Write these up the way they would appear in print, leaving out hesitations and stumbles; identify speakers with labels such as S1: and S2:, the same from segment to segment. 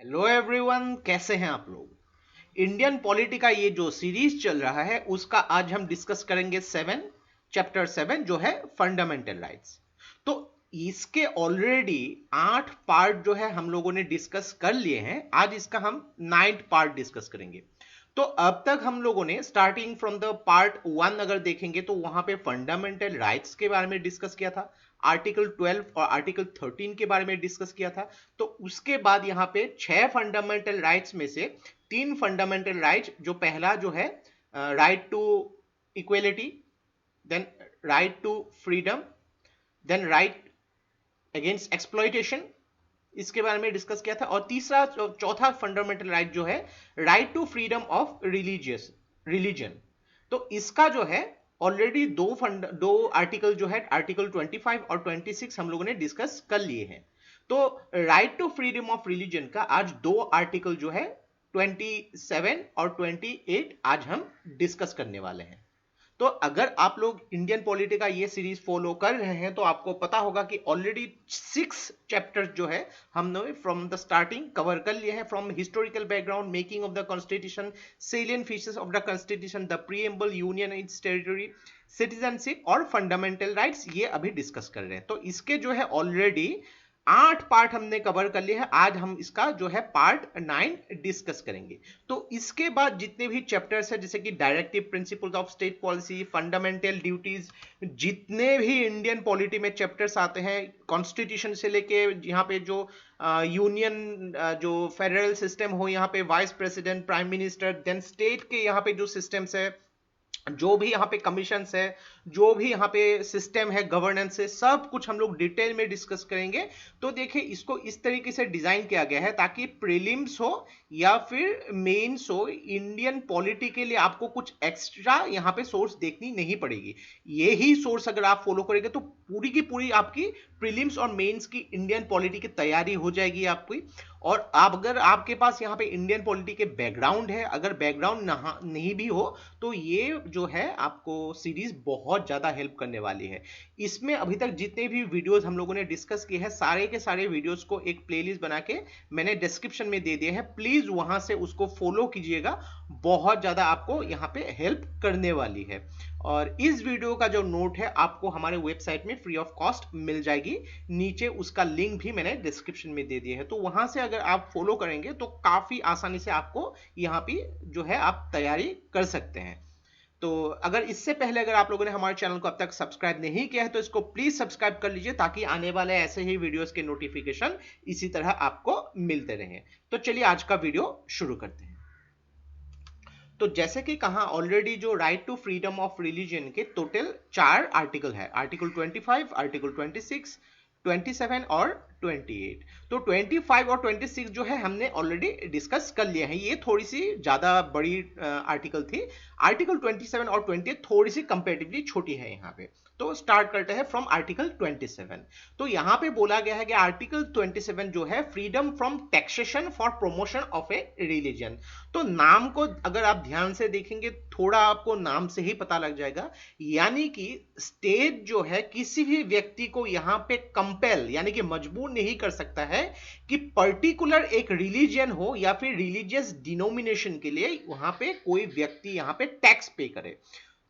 S1: Hello everyone, कैसे हैं आप लोग। इंडियन पॉलिटी का ये जो सीरीज चल रहा है उसका आज हम डिस्कस करेंगे चैप्टर 7 जो है फंडामेंटल राइट्स। तो इसके ऑलरेडी 8 पार्ट जो है हम लोगों ने डिस्कस कर लिए हैं। आज इसका हम 9th पार्ट डिस्कस करेंगे। तो अब तक हम लोगों ने स्टार्टिंग फ्रॉम द पार्ट 1 अगर देखेंगे तो वहां पे फंडामेंटल राइट्स के बारे में डिस्कस किया था। आर्टिकल 12 और आर्टिकल 13 के बारे में डिस्कस किया था। तो उसके बाद यहाँ पे 6 फंडामेंटल राइट्स में से 3 फंडामेंटल राइट्स, जो पहला जो है right to equality, then right to freedom, then right against exploitation, इसके बारे में डिस्कस किया था। और तीसरा चौथा फंडामेंटल राइट जो है right to freedom of religion. तो इसका जो है ऑलरेडी दो आर्टिकल जो है आर्टिकल 25 और 26 हम लोगों ने डिस्कस कर लिए हैं। तो right to freedom of religion का आज 2 आर्टिकल जो है 27 और 28 आज हम डिस्कस करने वाले हैं। तो अगर आप लोग इंडियन पॉलिटी का ये सीरीज फॉलो कर रहे हैं तो आपको पता होगा कि ऑलरेडी 6 चैप्टर्स जो है हमने फ्रॉम द स्टार्टिंग कवर कर लिए हैं। From historical background, making of the constitution, salient features of the constitution, the preamble, union it's territory, citizenship और फंडामेंटल राइट्स, ये अभी डिस्कस कर रहे हैं। तो इसके जो है ऑलरेडी 8 पार्ट हमने कवर कर लिए हैं। आज हम इसका जो है पार्ट 9 डिस्कस करेंगे। तो इसके बाद जितने भी चैप्टर्स है, जैसे कि directive principles of state policy, fundamental duties, जितने भी इंडियन पॉलिटी में चैप्टर्स आते हैं, कॉन्स्टिट्यूशन से लेके यहाँ पे जो यूनियन जो फेडरल सिस्टम हो, यहाँ पे vice president, prime minister, then state के यहाँ पे जो सिस्टम्स है, जो भी यहाँ पे कमीशन है, जो भी यहाँ पे सिस्टम है, गवर्नेंस है, सब कुछ हम लोग डिटेल में डिस्कस करेंगे। तो देखिए, इसको इस तरीके से डिजाइन किया गया है ताकि प्रीलिम्स हो या फिर मेंस हो, इंडियन पॉलिटी के लिए आपको कुछ एक्स्ट्रा यहाँ पे सोर्स देखनी नहीं पड़ेगी। ये ही सोर्स अगर आप फॉलो करेंगे तो पूरी की पूरी आपकी प्रीलिम्स और मेंस की इंडियन पॉलिटी की तैयारी हो जाएगी आपकी। और आप अगर आपके पास यहाँ पे इंडियन पॉलिटी के बैकग्राउंड है, अगर बैकग्राउंड नहीं भी हो, तो ये जो है आपको सीरीज बहुत ज्यादा हेल्प करने वाली है। इसमें अभी तक जितने भी वीडियोस हम लोगों ने डिस्कस किए हैं, सारे के सारे वीडियोस को एक प्लेलिस्ट बना के मैंने डिस्क्रिप्शन में दे दिया है। प्लीज वहां से उसको फॉलो कीजिएगा, बहुत ज्यादा आपको यहाँ पे हेल्प करने वाली है। और इस वीडियो का जो नोट है आपको हमारे वेबसाइट में फ्री ऑफ कॉस्ट मिल जाएगी। नीचे उसका लिंक भी मैंने डिस्क्रिप्शन में दे दिया है। तो वहां से अगर आप फॉलो करेंगे तो काफी आसानी से आपको यहाँ पे जो है आप तैयारी कर सकते हैं। तो अगर इससे पहले अगर आप लोगों ने हमारे चैनल को अब तक सब्सक्राइब नहीं किया है तो इसको प्लीज सब्सक्राइब कर लीजिए, ताकि आने वाले ऐसे ही वीडियोस के नोटिफिकेशन इसी तरह आपको मिलते रहे। तो चलिए आज का वीडियो शुरू करते हैं। तो जैसे कि कहा ऑलरेडी, जो right to freedom of religion के टोटल 4 आर्टिकल है, आर्टिकल 25, आर्टिकल 26, 27 और 28। तो 25 और 26 जो है हमने ऑलरेडी डिस्कस कर लिया है। ये थोड़ी सी ज्यादा बड़ी आर्टिकल थी। आर्टिकल 27 और 28 थोड़ी सी कंपेरेटिवली छोटी है यहाँ पे। तो स्टार्ट करते हैं फ्रॉम आर्टिकल 27। तो यहाँ पे बोला गया है कि आर्टिकल 27 जो है freedom from taxation for promotion of A religion. तो नाम को अगर आप ध्यान से देखेंगे, थोड़ा आपको नाम से ही पता लग जाएगा। यानी कि स्टेट जो है किसी भी व्यक्ति को यहाँ पे कंपेल यानी कि मजबूर नहीं कर सकता है कि पर्टिकुलर एक रिलीजन हो या फिर रिलीजियस डिनोमिनेशन के लिए वहां पे कोई व्यक्ति यहाँ पे टैक्स पे करे।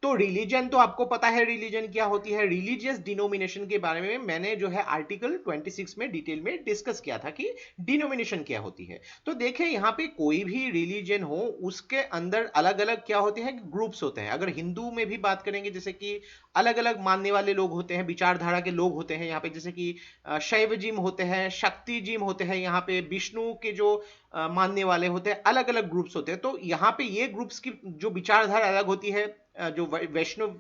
S1: तो रिलीजन तो आपको पता है रिलीजन क्या होती है। रिलीजियस डिनोमिनेशन के बारे में मैंने जो है आर्टिकल 26 में डिटेल में डिस्कस किया था कि डिनोमिनेशन क्या होती है। तो देखें, यहाँ पे कोई भी रिलीजन हो उसके अंदर अलग अलग क्या होते हैं, ग्रुप्स होते हैं। अगर हिंदू में भी बात करेंगे, जैसे कि अलग अलग मानने वाले लोग होते हैं, विचारधारा के लोग होते हैं यहाँ पे, जैसे कि शैव जिम होते हैं, शक्ति जिम होते हैं, यहाँ पे विष्णु के जो मानने वाले होते हैं, अलग अलग ग्रुप्स होते हैं। तो यहाँ पे ये ग्रुप्स की जो विचारधारा अलग होती है, जो वैष्णव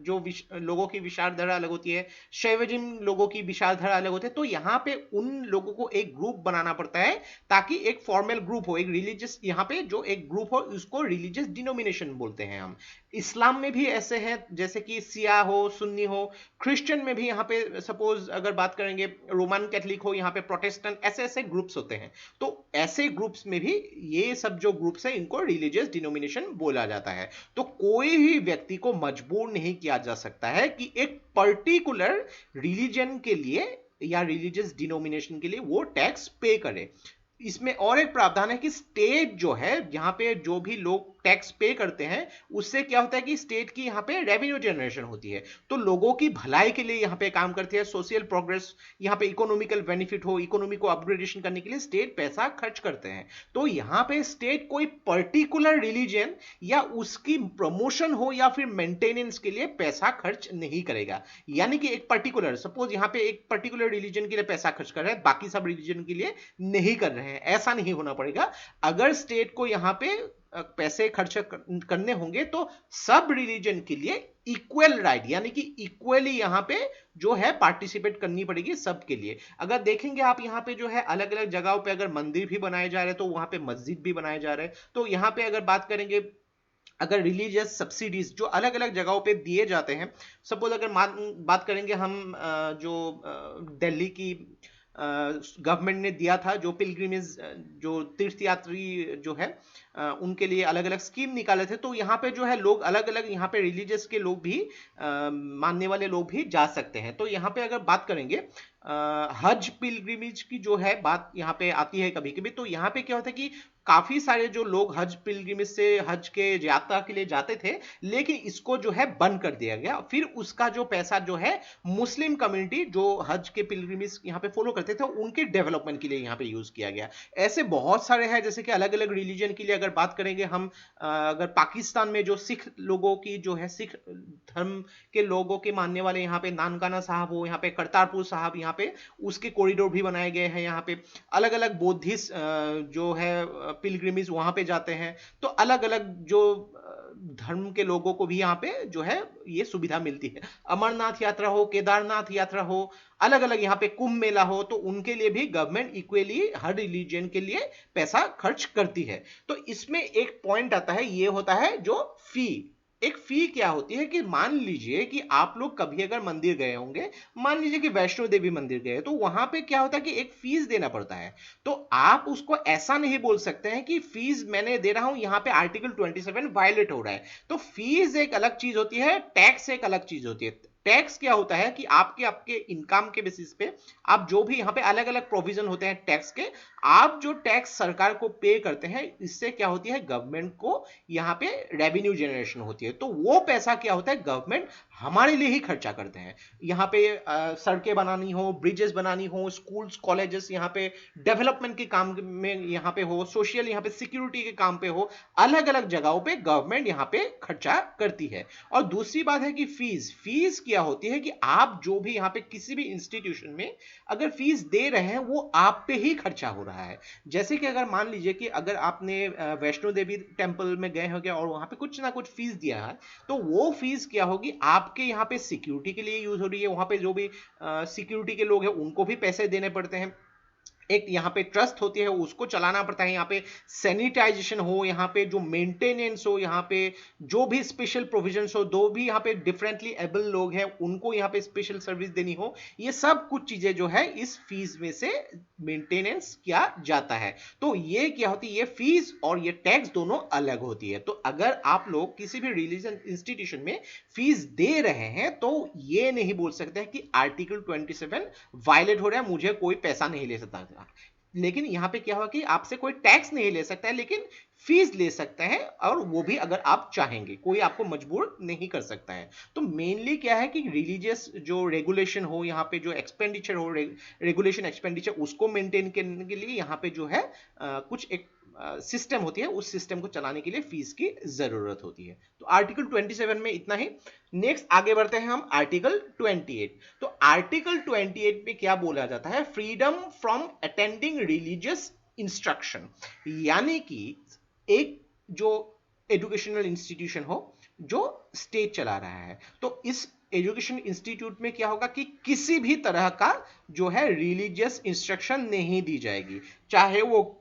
S1: जो लोगों की विचारधारा अलग होती है, शैवजिम लोगों की विचारधारा अलग होती है। तो यहाँ पे उन लोगों को एक ग्रुप बनाना पड़ता है ताकि एक फॉर्मल ग्रुप हो, एक रिलीजियस यहाँ पे जो एक ग्रुप हो उसको रिलीजियस डिनोमिनेशन बोलते हैं हम। इस्लाम में भी ऐसे हैं, जैसे कि सिया हो, सुन्नी हो। क्रिश्चियन में भी यहाँ पे सपोज अगर बात करेंगे, रोमन कैथलिक हो, यहाँ पे प्रोटेस्टेंट, ऐसे ऐसे ग्रुप्स होते हैं। तो ऐसे ग्रुप्स में भी ये सब जो ग्रुप्स है इनको रिलीजियस डिनोमिनेशन बोला जाता है। तो कोई भी व्यक्ति को मजबूर नहीं किया जा सकता है कि एक पर्टिकुलर रिलीजन के लिए या रिलीजियस डिनोमिनेशन के लिए वो टैक्स पे करे। इसमें और एक प्रावधान है कि स्टेट जो है, यहाँ पे जो भी लोग टैक्स पे करते हैं, उससे क्या होता है कि स्टेट की यहाँ पे रेवेन्यू जनरेशन होती है, तो लोगों की भलाई के लिए यहाँ पे काम करती है, सोशल प्रोग्रेस, यहाँ पे इकोनॉमिकल बेनिफिट हो, इकोनॉमी को अपग्रेडेशन करने के लिए स्टेट पैसा खर्च करते हैं। तो यहाँ पे स्टेट कोई पर्टिकुलर रिलीजन या उसकी प्रमोशन हो या फिर मेंटेनेंस के लिए पैसा खर्च नहीं करेगा। यानी कि एक पर्टिकुलर, सपोज यहाँ पे एक पर्टिकुलर रिलीजन के लिए पैसा खर्च कर रहे हैं, बाकी सब रिलीजन के लिए नहीं कर रहे हैं, ऐसा नहीं होना पड़ेगा। अगर स्टेट को यहाँ पे पैसे खर्च करने होंगे तो सब रिलीजन के लिए इक्वल राइट, यानी कि इक्वली यहाँ पे जो है पार्टिसिपेट करनी पड़ेगी सबके लिए। अगर देखेंगे आप यहाँ पे जो है अलग अलग जगहों पे अगर मंदिर भी बनाए जा रहे हैं तो वहां पे मस्जिद भी बनाए जा रहे हैं। तो यहाँ पे अगर बात करेंगे, अगर रिलीजियस सब्सिडीज जो अलग अलग जगहों पे दिए जाते हैं, सपोज अगर बात करेंगे हम जो दिल्ली की गवर्नमेंट ने दिया था, जो पिलग्रिमेज, जो तीर्थयात्री जो है उनके लिए अलग अलग स्कीम निकाले थे। तो यहाँ पे जो है लोग अलग अलग, यहाँ पे रिलीजियस के लोग भी मानने वाले लोग भी जा सकते हैं। तो यहाँ पे अगर बात करेंगे हज पिलग्रिमेज की जो है बात यहाँ पे आती है कभी कभी, तो यहाँ पे क्या होता है कि काफी सारे जो लोग हज पिलग्रिमेज से हज के यात्रा के लिए जाते थे, लेकिन इसको जो है बंद कर दिया गया। फिर उसका जो पैसा जो है मुस्लिम कम्युनिटी जो हज के पिलग्रिमेज यहाँ पे फॉलो करते थे उनके डेवलपमेंट के लिए यहाँ पे यूज किया गया। ऐसे बहुत सारे हैं, जैसे कि अलग अलग रिलीजन के लिए अगर बात करेंगे हम, अगर पाकिस्तान में जो सिख लोगों की जो है, सिख धर्म के लोगों के मानने वाले यहाँ पे नानकाना साहब हो, यहाँ पे करतारपुर साहब, यहाँ पे उसके कॉरिडोर भी बनाए गए हैं। यहाँ पे अलग अलग बुद्धिस्ट जो है पिलग्रिमेज वहां पे जाते हैं। तो अलग अलग जो धर्म के लोगों को भी यहाँ पे जो है ये सुविधा मिलती है। अमरनाथ यात्रा हो, केदारनाथ यात्रा हो, अलग अलग यहाँ पे कुंभ मेला हो, तो उनके लिए भी गवर्नमेंट इक्वली हर रिलीजन के लिए पैसा खर्च करती है। तो इसमें एक पॉइंट आता है, ये होता है जो फी। एक फी क्या होती है कि मान लीजिए कि आप लोग कभी अगर मंदिर गए होंगे, मान लीजिए कि वैष्णो देवी मंदिर गए, तो वहां पे क्या होता है कि एक फीस देना पड़ता है। तो आप उसको ऐसा नहीं बोल सकते हैं कि फीस मैंने दे रहा हूं, यहाँ पे आर्टिकल 27 वायलेट हो रहा है। तो फीस एक अलग चीज होती है, टैक्स एक अलग चीज होती है। टैक्स क्या होता है कि आपके आपके इनकम के बेसिस पे आप जो भी यहाँ पे अलग अलग प्रोविजन होते हैं टैक्स के, आप जो टैक्स सरकार को पे करते हैं, इससे क्या होती है गवर्नमेंट को यहाँ पे रेवेन्यू जनरेशन होती है। तो वो पैसा क्या होता है गवर्नमेंट हमारे लिए ही खर्चा करते हैं। यहाँ पे सड़कें बनानी हो, ब्रिजेस बनानी हो, स्कूल्स कॉलेजेस यहाँ पे डेवलपमेंट के काम में यहाँ पे हो, सोशल यहाँ पे सिक्योरिटी के काम पे हो, अलग अलग जगहों पे गवर्नमेंट यहाँ पे खर्चा करती है। और दूसरी बात है कि फीस क्या होती है कि आप जो भी यहाँ पे किसी भी इंस्टीट्यूशन में अगर फीस दे रहे हैं वो आप पे ही खर्चा हो रहा है। जैसे कि अगर मान लीजिए कि अगर आपने वैष्णो देवी टेम्पल में गए होंगे और वहां पे कुछ ना कुछ फीस दिया है, तो वो फीस क्या होगी आपके यहाँ पे सिक्योरिटी के लिए यूज हो रही है। वहां पे जो भी सिक्योरिटी के लोग हैं उनको भी पैसे देने पड़ते हैं, एक यहाँ पे ट्रस्ट होती है उसको चलाना पड़ता है, यहाँ पे सैनिटाइजेशन हो, यहाँ पे जो मेंटेनेंस हो, यहाँ पे जो भी स्पेशल प्रोविजंस हो, दो भी यहाँ पे डिफरेंटली एबल लोग हैं उनको यहाँ पे स्पेशल सर्विस देनी हो, ये सब कुछ चीजें जो है इस फीस में से मेंटेनेंस किया जाता है। तो ये क्या होती है, ये फीस और ये टैक्स दोनों अलग होती है। तो अगर आप लोग किसी भी रिलीजन इंस्टीट्यूशन में फीस दे रहे हैं तो ये नहीं बोल सकते हैं कि आर्टिकल 27 वायलेट हो रहा है, मुझे कोई पैसा नहीं ले सकता। लेकिन यहां पे क्या हुआ कि आपसे कोई टैक्स नहीं ले सकता है, लेकिन फीस ले सकता है, और वो भी अगर आप चाहेंगे, कोई आपको मजबूर नहीं कर सकता है। तो मेनली क्या है कि रिलीजियस जो रेगुलेशन हो, यहाँ पे जो एक्सपेंडिचर हो, रेगुलेशन एक्सपेंडिचर उसको मेंटेन करने के लिए यहाँ पे जो है कुछ एक सिस्टम होती है, उस सिस्टम को चलाने के लिए फीस की जरूरत होती है। तो आर्टिकल 27 में इतना ही। नेक्स्ट आगे बढ़ते हैं हम आर्टिकल 28। तो आर्टिकल 28 में क्या बोला जाता है, freedom from attending religious instruction, यानी कि एक जो एजुकेशनल इंस्टीट्यूशन हो जो स्टेट चला रहा है, तो इस एजुकेशन इंस्टीट्यूट में क्या होगा कि किसी भी तरह का जो है रिलीजियस इंस्ट्रक्शन नहीं दी जाएगी, चाहे वो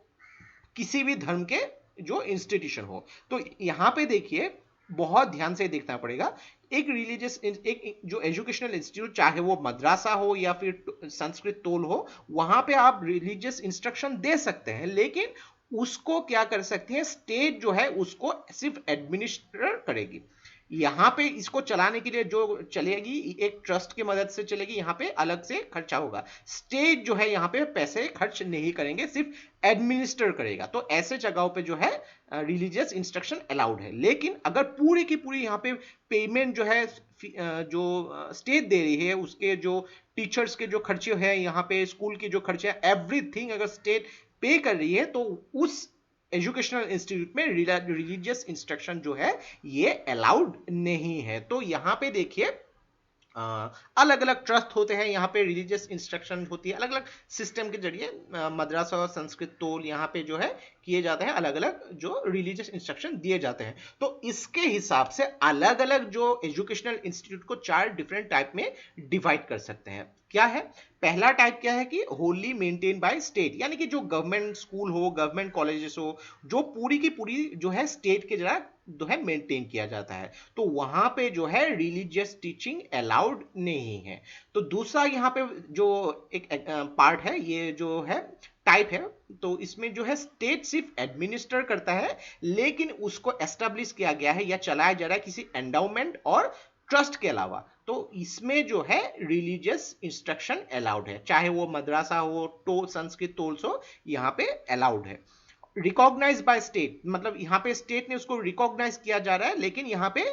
S1: किसी भी धर्म के जो इंस्टीट्यूशन हो। तो यहां पे देखिए बहुत ध्यान से देखना पड़ेगा, एक रिलीजियस एक जो एजुकेशनल इंस्टीट्यूट, चाहे वो मद्रासा हो या फिर संस्कृत तोल हो, वहां पे आप रिलीजियस इंस्ट्रक्शन दे सकते हैं, लेकिन उसको क्या कर सकते हैं स्टेट जो है उसको सिर्फ एडमिनिस्टर करेगी। यहाँ पे इसको चलाने के लिए जो चलेगी एक ट्रस्ट की मदद से चलेगी, यहाँ पे अलग से खर्चा होगा। स्टेट जो है यहाँ पे पैसे खर्च नहीं करेंगे, सिर्फ एडमिनिस्टर करेगा। तो ऐसे जगहों पे जो है रिलीजियस इंस्ट्रक्शन अलाउड है। लेकिन अगर पूरी की पूरी यहाँ पे पेमेंट जो है जो स्टेट दे रही है, उसके जो टीचर्स के जो खर्चे हैं, यहाँ पे स्कूल के जो खर्चे हैं, एवरीथिंग अगर स्टेट पे कर रही है, तो उस एजुकेशनल इंस्टीट्यूट में रिलीजियस इंस्ट्रक्शन जो है ये अलाउड नहीं है। तो यहाँ पे देखिए अलग अलग ट्रस्ट होते हैं, यहाँ पे रिलीजियस इंस्ट्रक्शन होती है अलग अलग सिस्टम के जरिए। मद्रासा और संस्कृत तोल यहाँ पे जो है किए जाते हैं, अलग अलग जो रिलीजियस इंस्ट्रक्शन दिए जाते हैं। तो इसके हिसाब से अलग अलग जो एजुकेशनल इंस्टीट्यूट को 4 डिफरेंट टाइप में डिवाइड कर सकते हैं। क्या है? पहला टाइप क्या है कि होली मेंटेन बाय स्टेट, यानी कि जो गवर्नमेंट स्कूल हो, गवर्नमेंट कॉलेजेस हो, जो पूरी की पूरी जो है स्टेट के जरा जो है मेंटेन किया जाता है, तो वहां पे जो है रिलीजियस टीचिंग अलाउड नहीं है। तो दूसरा यहाँ पे जो एक पार्ट है, ये जो है टाइप है, तो इसमें जो है स्टेट सिर्फ एडमिनिस्टर करता है, लेकिन उसको एस्टेब्लिश किया गया है या चलाया जा रहा है किसी एंडाउमेंट और ट्रस्ट के अलावा। तो इसमें जो है रिलीजियस इंस्ट्रक्शन अलाउड है, चाहे वो मद्रासा हो, तो संस्कृत टोल्स हो, यहाँ पे अलाउड है। रिकॉग्नाइज बाय स्टेट, मतलब यहाँ पे स्टेट ने उसको रिकॉग्नाइज किया जा रहा है, लेकिन यहाँ पे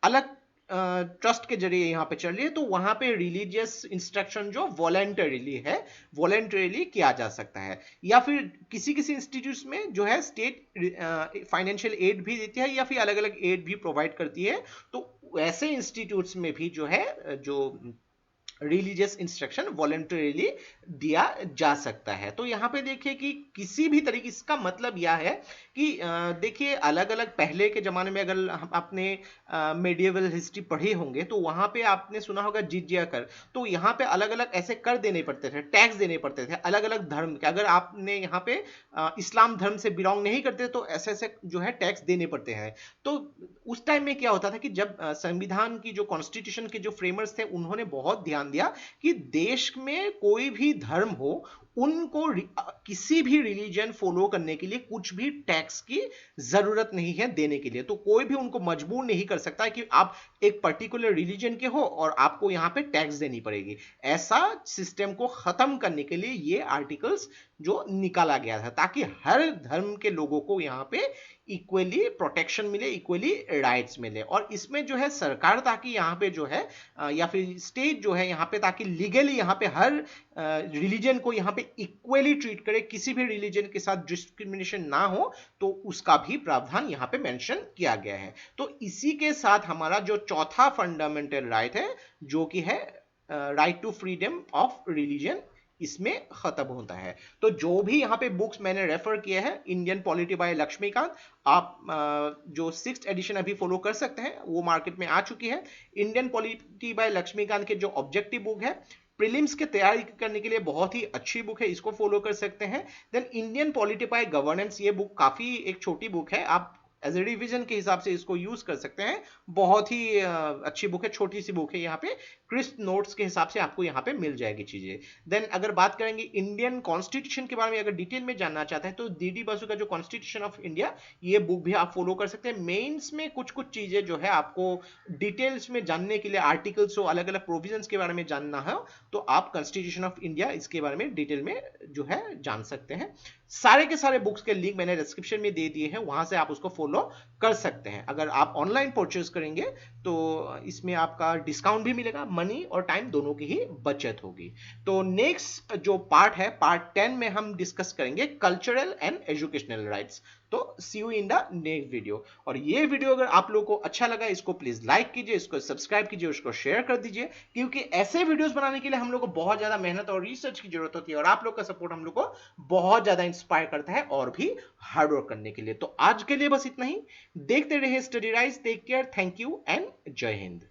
S1: अलग ट्रस्ट के जरिए यहाँ पे चल रही है, तो वहां पे रिलीजियस इंस्ट्रक्शन जो वॉलेंटरीली है, वॉलेंटरीली किया जा सकता है। या फिर किसी किसी इंस्टीट्यूट्स में जो है स्टेट फाइनेंशियल एड भी देती है या फिर अलग अलग एड भी प्रोवाइड करती है, तो ऐसे इंस्टीट्यूट्स में भी जो है जो रिलीजियस इंस्ट्रक्शन वॉलंटरीली दिया जा सकता है। तो यहाँ पे देखिए कि किसी भी तरीके, इसका मतलब यह है कि देखिए अलग अलग पहले के जमाने में अगर आपने मेडिएवल हिस्ट्री पढ़े होंगे तो वहां पे आपने सुना होगा जिजिया कर। तो यहाँ पे अलग अलग ऐसे कर देने पड़ते थे, टैक्स देने पड़ते थे अलग अलग धर्म के। अगर आपने यहाँ पे इस्लाम धर्म से बिलोंग नहीं करते तो ऐसे ऐसे जो है टैक्स देने पड़ते हैं। तो उस टाइम में क्या होता था कि जब संविधान की जो कॉन्स्टिट्यूशन के जो फ्रेमर्स थे, उन्होंने बहुत ध्यान दिया कि देश में कोई भी धर्म हो, उनको किसी भी रिलीजन फॉलो करने के लिए कुछ भी टैक्स की जरूरत नहीं है देने के लिए। तो कोई भी उनको मजबूर नहीं कर सकता कि आप एक पर्टिकुलर रिलीजन के हो और आपको यहां पे टैक्स देनी पड़ेगी। ऐसा सिस्टम को खत्म करने के लिए ये आर्टिकल्स जो निकाला गया था, ताकि हर धर्म के लोगों को यहाँ पे इक्वली प्रोटेक्शन मिले, इक्वली राइट्स मिले। और इसमें जो है सरकार ताकि यहाँ पे जो है या फिर स्टेट जो है यहाँ पे ताकि लीगली यहाँ पे हर रिलीजन को यहाँ पे इक्वली ट्रीट करे, किसी भी रिलीजन के साथ डिस्क्रिमिनेशन ना हो, तो उसका भी प्रावधान यहाँ पे मेंशन किया गया है। तो इसी के साथ हमारा जो चौथा फंडामेंटल राइट है, जो कि है right to freedom of religion, इसमें खत्म होता है। तो जो भी यहाँ पे बुक्स मैंने रेफर किए हैं, इंडियन पॉलिटी बाय लक्ष्मीकांत, आप जो 6th एडिशन अभी फॉलो कर सकते हैं, वो मार्केट में आ चुकी है। इंडियन पॉलिटी बाय लक्ष्मीकांत के जो ऑब्जेक्टिव बुक है, प्रीलिम्स की तैयारी करने के लिए बहुत ही अच्छी बुक है, इसको फॉलो कर सकते हैं। Then Indian polity by governance, ये बुक काफी एक छोटी बुक है, आप एज ए रिविजन के हिसाब से इसको यूज कर सकते हैं। बहुत ही अच्छी बुक है, छोटी सी बुक है, यहाँ पे क्रिस्प नोट्स के हिसाब से आपको यहाँ पे मिल जाएगी चीजें। देन अगर बात करेंगे इंडियन कॉन्स्टिट्यूशन के बारे में, अगर डिटेल में जानना चाहते हैं तो डी बसु का जो कॉन्स्टिट्यूशन ऑफ इंडिया, ये बुक भी आप फॉलो कर सकते हैं। मेंस में कुछ कुछ चीजें जो है आपको डिटेल्स में जानने के लिए, आर्टिकल्स हो, अलग अलग प्रोविजंस के बारे में जानना है, तो आप कॉन्स्टिट्यूशन ऑफ इंडिया इसके बारे में डिटेल में जो है जान सकते हैं। सारे के सारे बुक्स के लिंक मैंने डिस्क्रिप्शन में दे दिए हैं, वहां से आप उसको फॉलो कर सकते हैं। अगर आप ऑनलाइन परचेज करेंगे तो इसमें आपका डिस्काउंट भी मिलेगा, मनी और टाइम दोनों की ही बचत होगी। तो नेक्स्ट जो पार्ट है, पार्ट 10 में हम डिस्कस करेंगे कल्चरल एंड एजुकेशनल राइट्स। तो see you in the next video. और ये वीडियो अगर आप लोगों को अच्छा लगा, इसको प्लीज लाइक कीजिए, इसको सब्सक्राइब कीजिए, उसको शेयर कर दीजिए, क्योंकि ऐसे वीडियोस बनाने के लिए हम लोग को बहुत ज्यादा मेहनत और रिसर्च की जरूरत होती है, और आप लोग का सपोर्ट हम लोग को बहुत ज्यादा इंस्पायर करता है और भी हार्डवर्क करने के लिए। तो आज के लिए बस इतना ही। देखते रहिए study rise. Take care, thank you and जय हिंद।